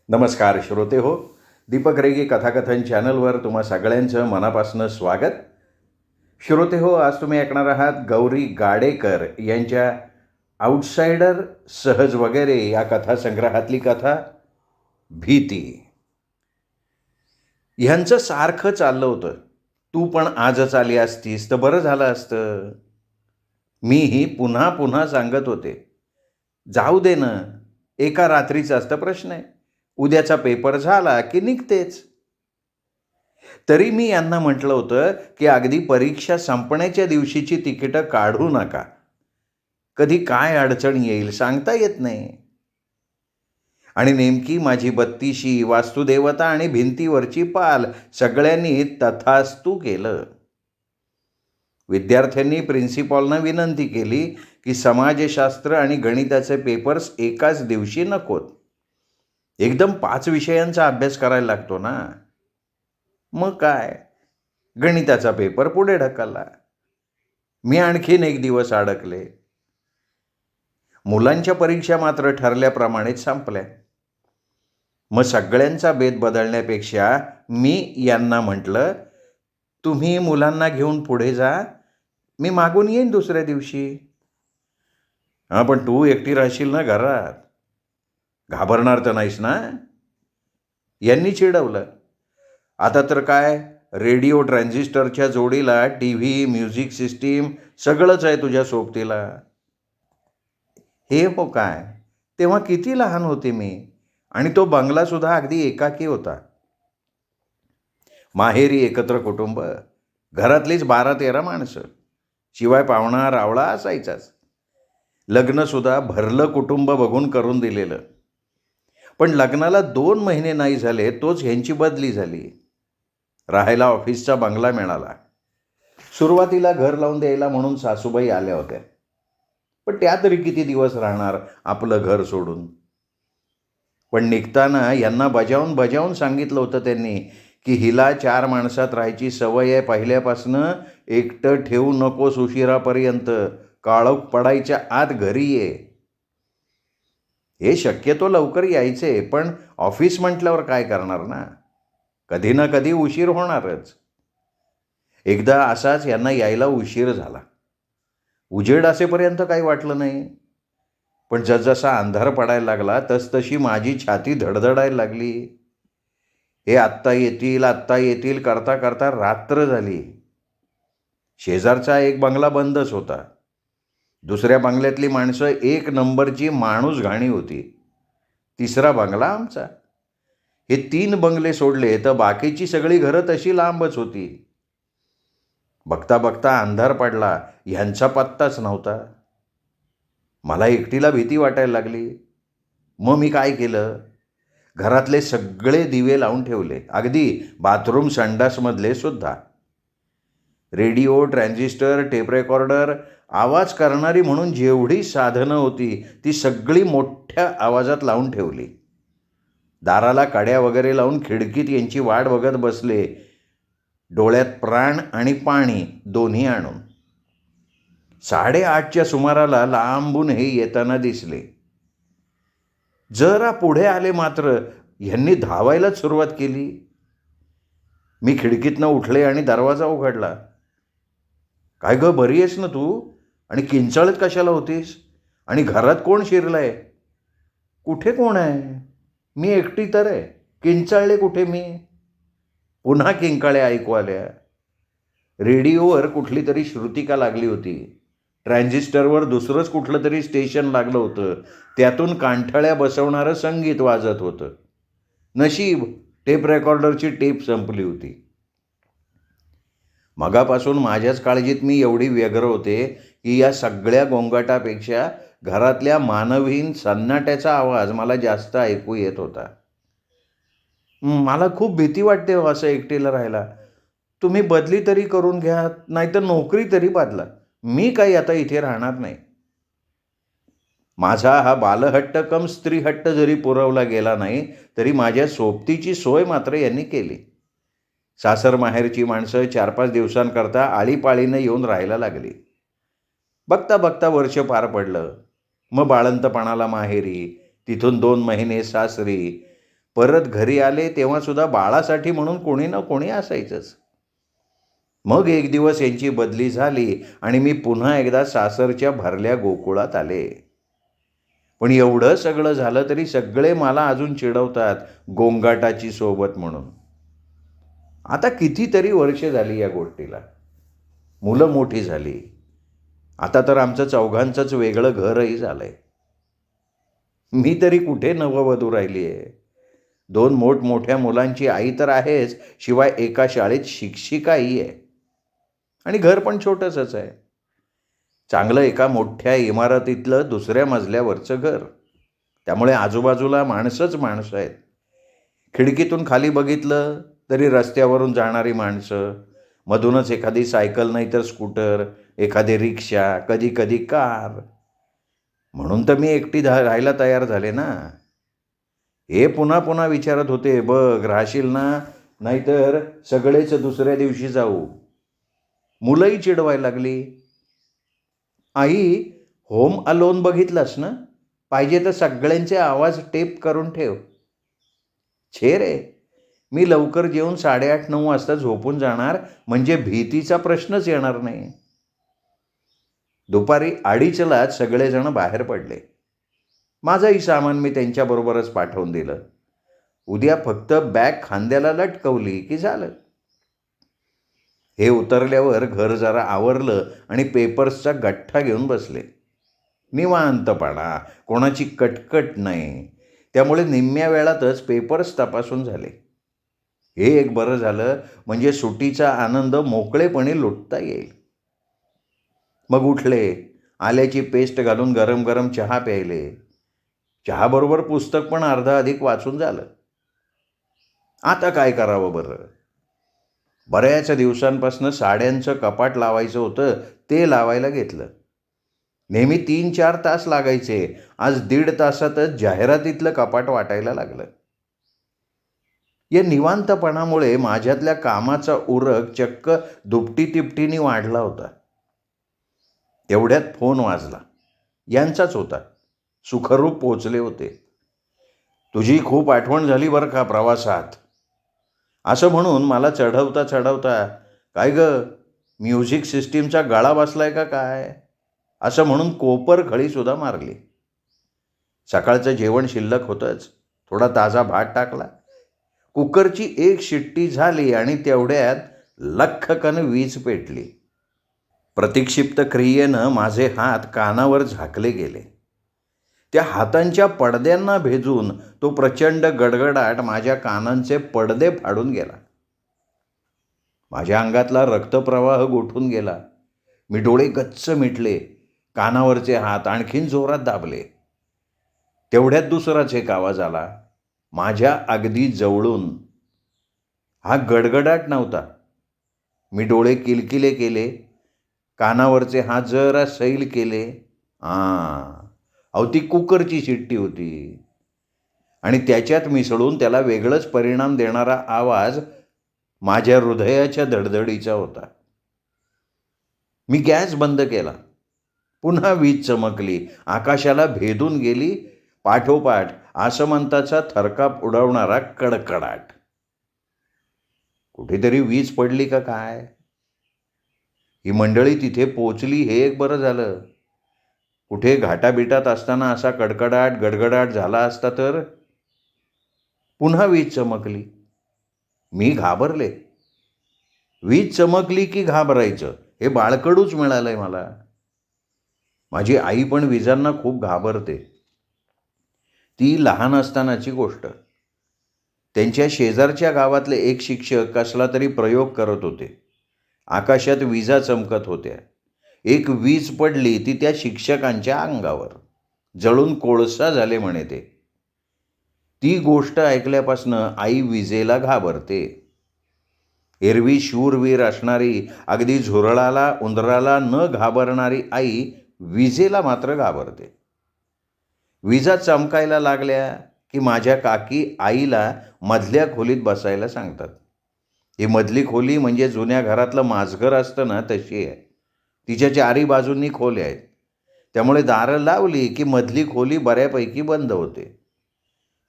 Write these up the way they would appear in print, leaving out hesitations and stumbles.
नमस्कार श्रोते हो. दीपक रेगे कथाकथन चॅनलवर तुम्हा सगळ्यांचं मनापासून स्वागत. श्रोते हो, आज तुम्ही ऐकणार आहात गौरी गाडेकर यांच्या आउटसाइडर सहज वगैरे या कथासंग्रहातली कथा भीती. ह्यांचं सारखं चाललं होतं, तू पण आजच आली असतीस तर बरं झालं असतं. मीही पुन्हा पुन्हा सांगत होते, जाऊ दे ना, एका रात्रीचा असतं प्रश्न आहे, उद्याचा पेपर झाला की निघतेच. तरी मी यांना म्हटलं होतं की अगदी परीक्षा संपण्याच्या दिवशीची तिकीटं काढू नका, कधी काय अडचण येईल सांगता येत नाही. आणि नेमकी माझी बत्तीशी, वास्तुदेवता आणि भिंतीवरची पाल सगळ्यांनी तथास्तू केलं. विद्यार्थ्यांनी प्रिन्सिपॉलना विनंती केली की समाजशास्त्र आणि गणिताचे पेपर्स एकाच दिवशी नकोत. एकदम 5 विषयांचा अभ्यास करायला लागतो ना. मग काय, गणिताचा पेपर पुढे ढकलला. मी आणखीन एक दिवस अडकले. मुलांच्या परीक्षा मात्र ठरल्याप्रमाणेच संपल्या. मग सगळ्यांचा बेत बदलण्यापेक्षा मी यांना म्हटलं, तुम्ही मुलांना घेऊन पुढे जा, मी मागून येईन दुसऱ्या दिवशी. हां, पण तू एकटी राहशील ना घरात, घाबरणार तर नाहीस ना. यांनी चिडवलं. आता तर काय, रेडिओ ट्रान्झिस्टरच्या जोडीला TV, म्युझिक सिस्टीम सगळंच आहे तुझ्या सोबतीला. हे हो काय, तेव्हा किती लहान होते मी, आणि तो बंगलासुद्धा अगदी एकाकी होता. माहेरी एकत्र कुटुंब, घरातलीच 12-13 माणसं, शिवाय पाहुणा रावळा असायचाच. लग्नसुद्धा भरलं कुटुंब बघून करून दिलेलं. पण लग्नाला 2 महिने नाही झाले तोच ह्यांची बदली झाली. राहायला ऑफिसचा बंगला मिळाला. सुरुवातीला घर लावून द्यायला म्हणून सासूबाई आल्या होत्या, पण त्या तरी किती दिवस राहणार आपलं घर सोडून. पण निघताना यांना बजावून सांगितलं होतं त्यांनी की हिला 4 माणसात राहायची सवय आहे पहिल्यापासनं, एकटं ठेवू नकोस उशिरापर्यंत, काळोख पडायच्या आत घरी ये. हे शक्यतो लवकर यायचे, पण ऑफिस म्हटल्यावर काय करणार ना, कधी ना कधी उशीर होणारच. एकदा असाच यांना यायला उशीर झाला. उजेड असेपर्यंत काही वाटलं नाही, पण जसजसा अंधार पडायला लागला तसतशी माझी छाती धडधडायला लागली. हे आत्ता येतील करता करता रात्र झाली. शेजारचा एक बंगला बंदच होता. दुसऱ्या बंगल्यातली माणसं 1 नंबरची माणूस घाणी होती. तिसरा बंगला आमचा. हे 3 बंगले सोडले तर बाकीची सगळी घरं तशी लांबच होती. बघता बघता अंधार पडला, ह्यांचा पत्ताच नव्हता. मला एकटीला भीती वाटायला लागली. मग मी काय केलं, घरातले सगळे दिवे लावून ठेवले, अगदी बाथरूम संडासमधले सुद्धा. रेडिओ, ट्रान्झिस्टर, टेप रेकॉर्डर, आवाज करणारी म्हणून जेवढी साधनं होती ती सगळी मोठ्या आवाजात लावून ठेवली. दाराला कड्या वगैरे लावून खिडकीत यांची वाट बघत बसले, डोळ्यात प्राण आणि पाणी दोन्ही आणून. 8:30च्या सुमाराला लांबून हे येताना दिसले. जरा पुढे आले मात्र ह्यांनी धावायलाच सुरुवात केली. मी खिडकीतनं उठले आणि दरवाजा उघडला. काय गं, बरी आहेस ना तू, आणि किंचाळत कशाला होतीस, आणि घरात कोण शिरलंय? कुठे कोण आहे, मी एकटी तर आहे, किंचाळले कुठे मी? पुन्हा किंकाळ्या ऐकू आल्या. रेडिओवर कुठली तरी श्रुतिका लागली होती. ट्रान्झिस्टरवर दुसरंच कुठलं तरी स्टेशन लागलं होतं, त्यातून कांठळ्या बसवणारं संगीत वाजत होतं. नशीब टेप रेकॉर्डरची टेप संपली होती. मगापासून माझ्याच काळजीत मी एवढी व्यग्र होते की या सगळ्या गोंगाटापेक्षा घरातल्या मानवहीन सन्नाट्याचा आवाज मला जास्त ऐकू येत होता. मला खूप भीती वाटते हो असं एकटीला राहायला. तुम्ही बदली तरी करून घ्या, नाहीतर नोकरी तरी बदला. मी काही आता इथे राहणार नाही. माझा हा बालहट्ट कम स्त्रीहट्ट जरी पुरवला गेला नाही तरी माझ्या सोबतीची सोय मात्र यांनी केली. सासर माहेरची माणसं 4-5 दिवसांकरता आळीपाळीनं येऊन राहायला लागली. बघता बघता वर्ष पार पडलं. मग बाळंतपणाला माहेरी, तिथून 2 महिने सासरी, परत घरी आले तेव्हासुद्धा बाळासाठी म्हणून कोणी ना कोणी असायचंच. मग एक दिवस यांची बदली झाली आणि मी पुन्हा एकदा सासरच्या भरल्या गोकुळात आले. पण एवढं सगळं झालं तरी सगळे मला अजून चिडवतात गोंगाटाची सोबत म्हणून. आता कितीतरी वर्ष झाली या गोष्टीला. मुलं मोठी झाली. आता तर आमचं चौघांचंच वेगळं घरही झालंय. मी तरी कुठे नववधू राहिली आहे. 2 मोठमोठ्या मुलांची आई तर आहेच, शिवाय एका शाळेत शिक्षिकाही आहे. आणि घर पण छोटंसंच आहे. चांगलं एका मोठ्या इमारतीतलं दुसऱ्या मजल्यावरचं घर. त्यामुळे आजूबाजूला माणसंच माणसं आहेत. खिडकीतून खाली बघितलं तरी रस्त्यावरून जाणारी माणसं, मधूनच एखादी सायकल नाही तर स्कूटर, एखादी रिक्षा, कधी कधी कार. म्हणून तर मी एकटी राहायला तयार झाले ना. हे पुन्हा पुन्हा विचारत होते, बघ राहशील ना, नाहीतर सगळेच दुसऱ्या दिवशी जाऊ. मुलंही चिडवायला लागली. आई, होम अलोन बघितलंस ना? पाहिजे तर सगळ्यांचे आवाज टेप करून ठेव. छे रे, मी लवकर जेवून 8:30-9 वाजता झोपून जाणार, म्हणजे भीतीचा प्रश्नच येणार नाही. दुपारी 2:30लाच सगळेजण बाहेर पडले. माझंही सामान मी त्यांच्याबरोबरच पाठवून दिलं. उद्या फक्त बॅग खांद्याला लटकवली की झालं. हे उतरल्यावर घर जरा आवरलं आणि पेपर्सचा गठ्ठा घेऊन बसले. निवांतपणा, कोणाची कटकट नाही. त्यामुळे निम्म्या वेळातच पेपर्स तपासून झाले. हे एक बरं झालं, म्हणजे सुटीचा आनंद मोकळेपणे लुटता येईल. मग उठले, आल्याची पेस्ट घालून गरम गरम चहा प्यायले. चहाबरोबर पुस्तक पण अर्धा अधिक वाचून झालं. आता काय करावं बरं? बऱ्याच दिवसांपासून साड्यांचं कपाट लावायचं होतं, ते लावायला घेतलं. नेहमी 3-4 तास लागायचे. आज 1.5 तासातच जाहिरातीतलं कपाट वाटायला लागलं. या निवांतपणामुळे माझ्यातल्या कामाचा उरक चक्क दुपटी-तिपटीने वाढला होता. तेवढ्यात फोन वाजला. यांचाच होता. सुखरूप पोचले होते. तुझी खूप आठवण झाली बरं का प्रवासात, असं म्हणून मला चढवता चढवता, काय गं, म्युझिक सिस्टीमचा गळा बसलाय का काय, असं म्हणून कोपर खळीसुद्धा मारली. सकाळचं जेवण शिल्लक होतंच. थोडा ताजा भात टाकला. कुकरची एक शिट्टी झाली आणि तेवढ्यात लख्खकन वीज पेटली. प्रतिक्षिप्त क्रियेनं माझे हात कानावर झाकले गेले. त्या हातांच्या पडद्यांना भेदून तो प्रचंड गडगडाट माझ्या कानांचे पडदे फाडून गेला. माझ्या अंगातला रक्तप्रवाह गोठून गेला. मी डोळे गच्च मिटले. कानावरचे हात आणखीन जोरात दाबले. तेवढ्यात दुसराच एक आवाज आला, माझ्या अगदी जवळून. हा गडगडाट नव्हता. मी डोळे किलकिले केले, कानावरचे हात जरा सैल केले. अहो, ती कुकरची शिट्टी होती. आणि त्याच्यात मिसळून त्याला वेगळंच परिणाम देणारा आवाज माझ्या हृदयाच्या धडधडीचा होता. मी गॅस बंद केला. पुन्हा वीज चमकली. आकाशाला भेदून गेली. पाठोपाठ आसमंताचा थरकाप उडवणारा कडकडाट. कुठेतरी वीज पडली का काय? ही मंडळी तिथे पोचली हे एक बरं झालं. कुठे घाटाबिटात असताना असा कडकडाट गडगडाट झाला असता तर. पुन्हा वीज चमकली. मी घाबरले. वीज चमकली की घाबरायचं, हे बाळकडूच मिळालंय मला. माझी आई पण विजांना खूप घाबरते. ती लहान असतानाची गोष्ट. त्यांच्या शेजारच्या गावातले एक शिक्षक कसला तरी प्रयोग करत होते. आकाशात विजा चमकत होत्या. एक वीज पडली ती त्या शिक्षकांच्या अंगावर. जळून कोळसा झाले म्हणे ते. ती गोष्ट ऐकल्यापासून आई विजेला घाबरते. एरवी शूरवीर असणारी, अगदी झुरळाला उंदराला न घाबरणारी आई विजेला मात्र घाबरते. विजा चमकायला लागल्या की माझ्या काकी आईला मधल्या खोलीत बसायला सांगतात. ही मधली खोली म्हणजे जुन्या घरातलं माजघर असतं ना, तशी आहे. तिच्या 4ही बाजूंनी खोल्या आहेत. त्यामुळे दारं लावली की मधली खोली बऱ्यापैकी बंद होते.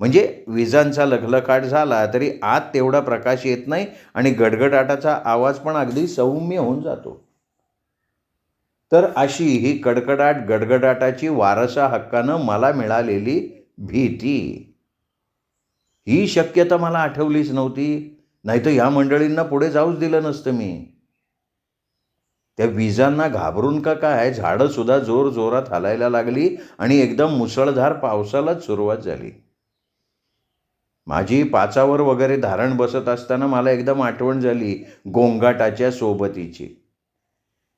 म्हणजे विजांचा लखलखाट झाला तरी आत तेवढा प्रकाश येत नाही आणि गडगडाटाचा आवाज पण अगदी सौम्य होऊन जातो. तर अशी ही कडकडाट गडगडाटाची वारसा हक्कानं मला मिळालेली भीती, ही शक्यता मला आठवलीच नव्हती. नाहीतर ह्या मंडळींना पुढे जाऊच दिलं नसतं मी. त्या विजांना घाबरून का काय झाडं सुद्धा जोरजोरात हलायला लागली आणि एकदम मुसळधार पावसालाच सुरुवात झाली. माझी पाचावर वगैरे धारण बसत असताना मला एकदम आठवण झाली गोंगाटाच्या सोबतीची.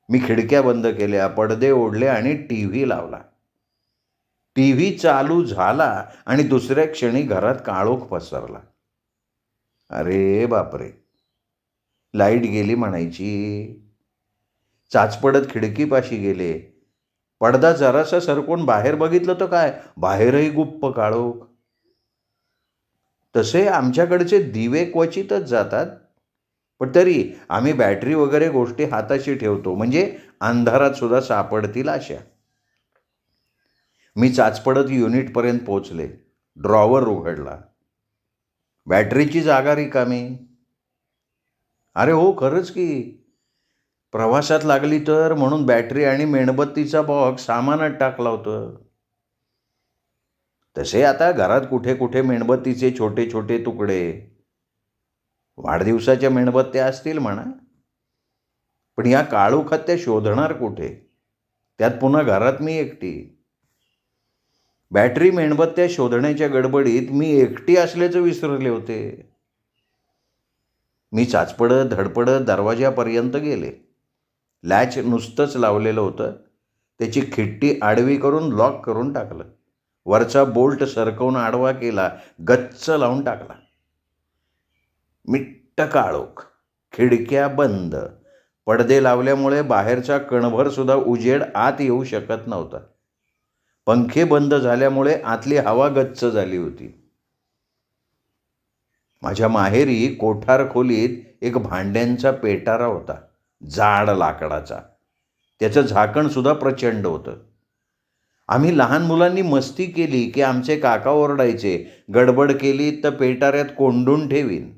मी खिडक्या बंद केल्या, पडदे ओढले आणि TV लावला. TV चालू झाला आणि दुसऱ्या क्षणी घरात काळोख पसरला. अरे बापरे, लाईट गेली म्हणायची. चाचपडत खिडकीपाशी गेले. पडदा जरासा सरकून बाहेर बघितलं तर काय, बाहेरही गुप्प काळोख. तसे आमच्याकडचे दिवे क्वचितच जातात, पण तरी आम्ही बॅटरी वगैरे गोष्टी हाताशी ठेवतो, म्हणजे अंधारात सुद्धा सापडतील अशा. मी चाचपडत युनिटपर्यंत पोचले. ड्रॉवर उघडला. बॅटरीची जागा रिकामी. अरे हो, खरंच की. प्रवासात लागली तर म्हणून बॅटरी आणि मेणबत्तीचा बॉक्स सामानात टाकला होतं. तसे आता घरात कुठे कुठे मेणबत्तीचे छोटे छोटे तुकडे, वाढदिवसाच्या मेणबत्त्या असतील म्हणा, पण या काळोखात त्या शोधणार कुठे? त्यात पुन्हा घरात मी एकटी. बॅटरी मेणबत्त्या शोधण्याच्या गडबडीत मी एकटी असल्याचं विसरले होते. मी चाचपडत धडपडत दरवाजापर्यंत गेले. लॅच नुसतंच लावलेलं होतं. त्याची खिट्टी आडवी करून लॉक करून टाकलं. वरचा बोल्ट सरकवून आडवा केला, गच्च लावून टाकला. मिट्ट काळोख, खिडक्या बंद, पडदे लावल्यामुळे बाहेरचा कणभर सुद्धा उजेड आत येऊ शकत नव्हता. पंखे बंद झाल्यामुळे आतली हवा गच्च झाली होती. माझ्या माहेरी कोठार खोलीत एक भांड्यांचा पेटारा होता, जाड लाकडाचा. त्याचं झाकण सुद्धा प्रचंड होतं. आम्ही लहान मुलांनी मस्ती केली की आमचे काका ओरडायचे, गडबड केली तर पेटाऱ्यात कोंडून ठेवीन.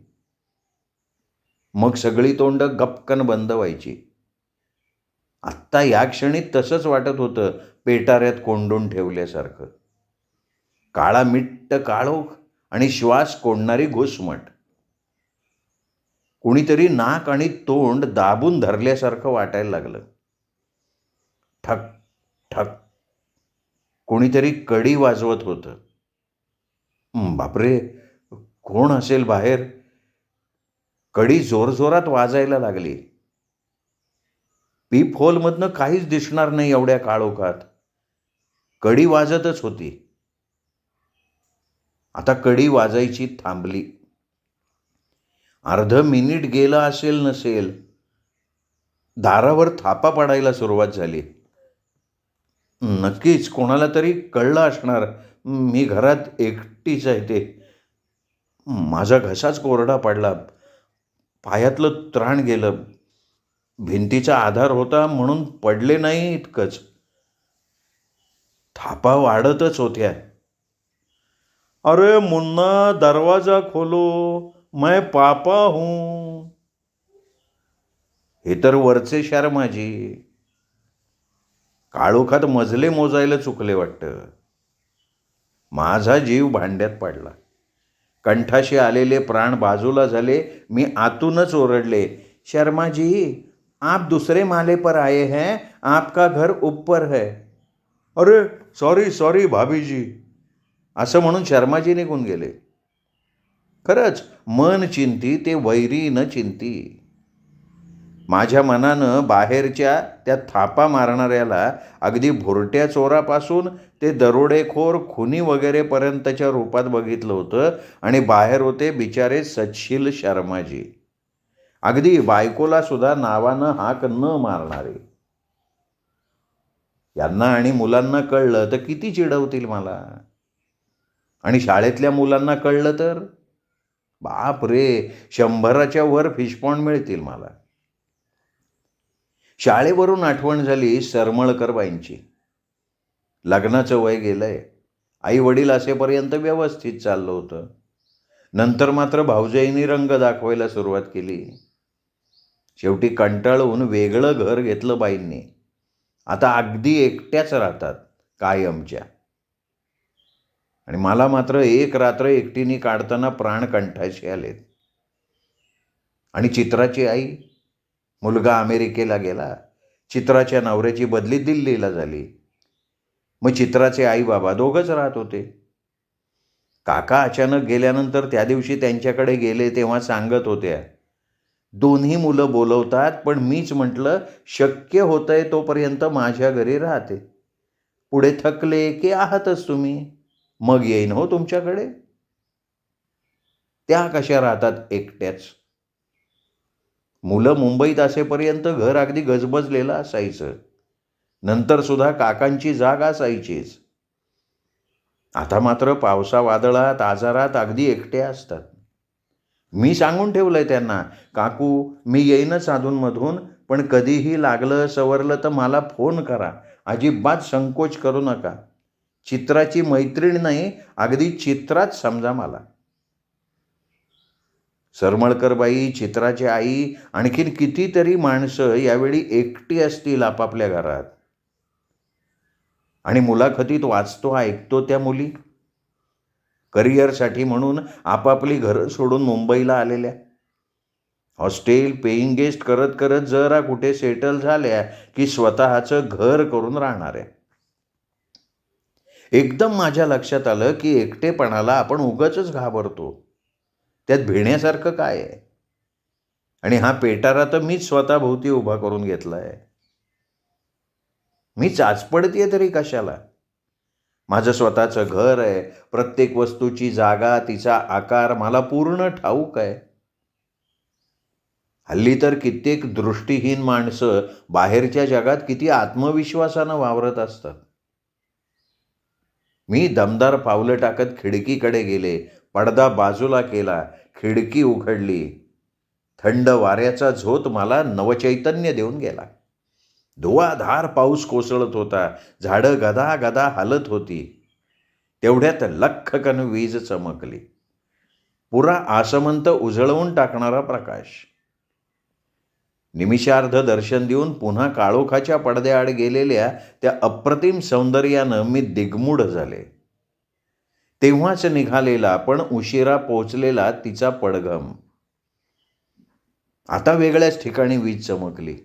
मग सगळी तोंड गपकन बंद व्हायची. आत्ता या क्षणी तसंच वाटत होतं, पेटाऱ्यात कोंडून ठेवल्यासारखं. काळा मिट्ट काळोख आणि श्वास कोंडणारी घुसमट. कुणीतरी नाक आणि तोंड दाबून धरल्यासारखं वाटायला लागलं. ठक ठक, कोणीतरी कडी वाजवत होतं. बापरे, कोण असेल बाहेर? कडी जोरजोरात वाजायला लागली. पीप होलमधनं काहीच दिसणार नाही एवढ्या काळोखात. कडी वाजतच होती. आता कडी वाजायची थांबली. अर्ध मिनिट गेलं असेल नसेल, दारावर थापा पडायला सुरुवात झाली. नक्कीच कोणाला तरी कळलं असणार मी घरात एकटीच आहे ते. माझा घसाच कोरडा पडला. पायातलं त्राण गेलं. भिंतीचा आधार होता म्हणून पडले नाही इतकंच. थापा वाढतच होत्या. अरे मुन्ना, दरवाजा खोलो, मैं पापा हूं. हे तर वरचे शर्माजी. काळोखात मजले मोजायला चुकले वाटतं. माझा जीव भांड्यात पडला. कंठाशी आलेले प्राण बाजूला झाले. मी आतूनच ओरडले, शर्मा जी, आप दूसरे माले पर आए हैं, आपका घर ऊपर है. अरे सॉरी सॉरी भाभीजी, असं म्हणून शर्माजी निघून गेले. खरंच मन चिंती ते वैरी न चिंती. माझ्या मनानं बाहेरच्या त्या थापा मारणाऱ्याला अगदी भुरट्या चोरापासून ते दरोडेखोर खुनी वगैरेपर्यंतच्या रूपात बघितलं होतं आणि बाहेर होते बिचारे सच्छील शर्माजी, अगदी बायकोला सुद्धा नावानं हाक न मारणारे. यांना आणि मुलांना कळलं तर किती चिडवतील मला. आणि शाळेतल्या मुलांना कळलं तर बाप रे, 100च्या वर फिशपॉंड मिळतील मला. शाळेवरून आठवण झाली सरमळकर बाईंची. लग्नाचं वय गेलंय. आई वडील असेपर्यंत व्यवस्थित चाललं होतं. नंतर मात्र भाऊजाईंनी रंग दाखवायला सुरुवात केली. शेवटी कंटाळून वेगळं घर घेतलं बाईंनी. आता अगदी एकट्याच राहतात कायमच्या. आणि मला मात्र एक रात्र एकटीने काढताना प्राण कंठाशी आलेत. आणि चित्राची आई, मुलगा अमेरिकेला गेला, चित्राच्या नवऱ्याची बदली दिल्लीला झाली. मग चित्राचे आई बाबा दोघंच राहत होते. काका अचानक गेल्यानंतर त्या दिवशी त्यांच्याकडे गेले तेव्हा सांगत होत्या, दोन्ही मुलं बोलवतात, पण मीच म्हटलं शक्य होतंय तोपर्यंत माझ्या घरी राहते. पुढे थकले की आहातच तुम्ही, मग येईन हो तुमच्याकडे. त्या कशा राहतात एकट्याच. मुलं मुंबईत असेपर्यंत घर अगदी गजबजलेलं असायचं. नंतर सुद्धा काकांची जाग असायचीच. आता मात्र पावसा वादळात आजारात अगदी एकटे असतात. मी सांगून ठेवलंय त्यांना, काकू मी येईनच अधूनमधून, पण कधीही लागलं सवरलं तर मला फोन करा, अजिबात संकोच करू नका. चित्राची मैत्रीण नाही, अगदी चित्रात समजा मला. सरमळकरबाई, चित्राची आई, आणखीन कितीतरी माणसं यावेळी एकटी असतील आपापल्या घरात. आणि मुलाखतीत वाचतो ऐकतो त्या मुली करिअरसाठी म्हणून आपापली घरं सोडून मुंबईला आलेल्या. हॉस्टेल, पेईंग गेस्ट करत करत जरा कुठे सेटल झाल्या की स्वतःचं घर करून राहणाऱ्या. एकदम माझ्या लक्षात आलं की एकटेपणाला आपण उगाचच घाबरतो. त्यात भिण्यासारखं काय आहे. आणि हा पेटारा तर मीच स्वतःभोवती उभा करून घेतलाय. मी चाचपडतीये तरी कशाला. माझं स्वतःचं घर आहे. प्रत्येक वस्तूची जागा, तिचा आकार मला पूर्ण ठाऊक आहे. हल्ली तर कित्येक दृष्टीहीन माणसं बाहेरच्या जगात किती आत्मविश्वासानं वावरत असतात. मी दमदार पावलं टाकत खिडकीकडे गेले, पडदा बाजूला केला, खिडकी उघडली. थंड वाऱ्याचा झोत मला नवचैतन्य देऊन गेला. धुवाधार पाऊस कोसळत होता. झाडं गदा गदा हालत होती. तेवढ्यात लख्खकन वीज चमकली. पुरा आसमंत उजळवून टाकणारा प्रकाश. निमिषार्ध दर्शन देऊन पुन्हा काळोखाच्या पडद्याआड गेलेल्या त्या अप्रतिम सौंदर्यानं मी दिग्मूढ झाले. तेव्हाच निघालेला पण उशिरा पोचलेला तिचा पडघम. आता वेगळ्याच ठिकाणी वीज चमकली.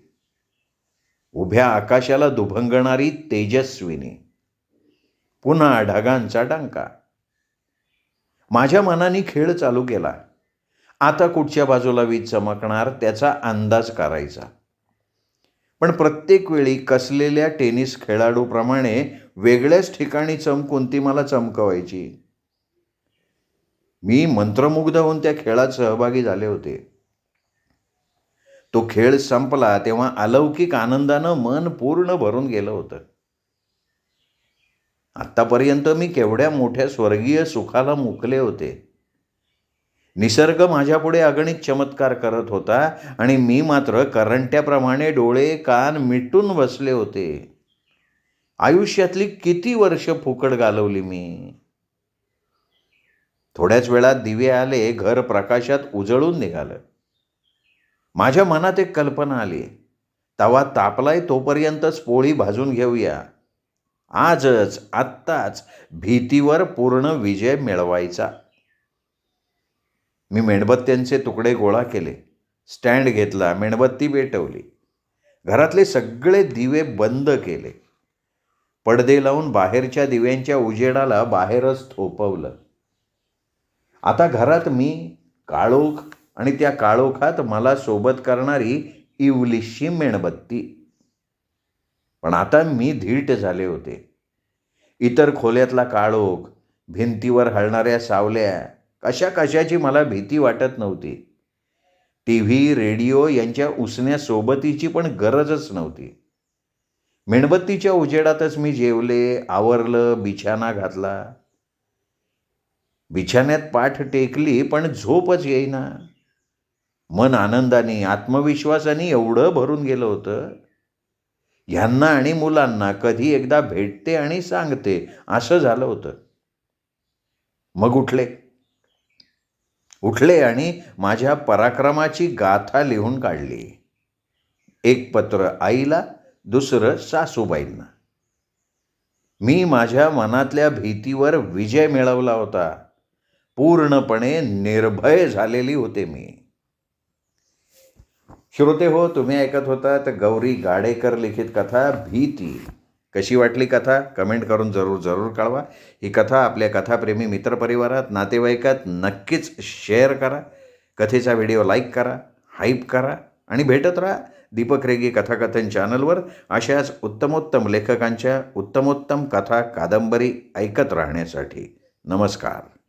उभ्या आकाशाला दुभंगणारी तेजस्विनी. पुन्हा ढगांचा डंका. माझ्या मनाने खेळ चालू केला. आता कुठच्या बाजूला वीज चमकणार त्याचा अंदाज करायचा. पण प्रत्येक वेळी कसलेल्या टेनिस खेळाडूप्रमाणे वेगळ्याच ठिकाणी चमकून ती मला चमकवायची. मी मंत्रमुग्ध होऊन त्या खेळात सहभागी झाले होते. तो खेळ संपला तेव्हा अलौकिक आनंदानं मन पूर्ण भरून गेलं होतं. आत्तापर्यंत मी केवढ्या मोठ्या स्वर्गीय सुखाला मुकले होते. निसर्ग माझ्यापुढे अगणित चमत्कार करत होता आणि मी मात्र करंट्याप्रमाणे डोळे कान मिटून बसले होते. आयुष्यातली किती वर्ष फुकट घालवली मी. थोड्याच वेळात दिवे आले. घर प्रकाशात उजळून निघालं. माझ्या मनात एक कल्पना आली. तवा तापलाय तोपर्यंतच पोळी भाजून घेऊया. आजच, आत्ताच भीतीवर पूर्ण विजय मिळवायचा. मी मेणबत्त्यांचे तुकडे गोळा केले. स्टँड घेतला. मेणबत्ती पेटवली. घरातले सगळे दिवे बंद केले. पडदे लावून बाहेरच्या दिव्यांच्या उजेडाला बाहेरच थोपवलं. आता घरात मी, काळोख आणि त्या काळोखात मला सोबत करणारी इवलीशी मेणबत्ती. पण आता मी धीट झाले होते. इतर खोल्यातला काळोख, भिंतीवर हलणाऱ्या सावल्या, कशाची मला भीती वाटत नव्हती. TV, रेडिओ यांच्या उसण्या सोबतीची पण गरजच नव्हती. मेणबत्तीच्या उजेडातच मी जेवले, आवरलं, बिछाना घातला. बिछाण्यात पाठ टेकली पण झोपच येईना. मन आनंदाने, आत्मविश्वासाने एवढं भरून गेलं होतं. ह्यांना आणि मुलांना कधी एकदा भेटते आणि सांगते असं झालं होतं. मग उठले आणि माझ्या पराक्रमाची गाथा लिहून काढली. एक पत्र आईला, दुसरं सासूबाईंना. मी माझ्या मनातल्या भीतीवर विजय मिळवला होता. पूर्णपणे निर्भय झालेली होते मी. श्रोते हो, तुम्ही ऐकत होतात गौरी गाडेकर लिखित कथा भीती. कशी वाटली कथा कमेंट करून जरूर कळवा. ही कथा आपल्या कथाप्रेमी मित्रपरिवारात, नातेवाईकात नक्कीच शेअर करा. कथेचा व्हिडिओ लाईक करा, हाईप करा आणि भेटत राहा दीपक रेगे कथाकथन चॅनलवर अशाच उत्तमोत्तम लेखकांच्या उत्तमोत्तम कथा कादंबरी ऐकत राहण्यासाठी. नमस्कार.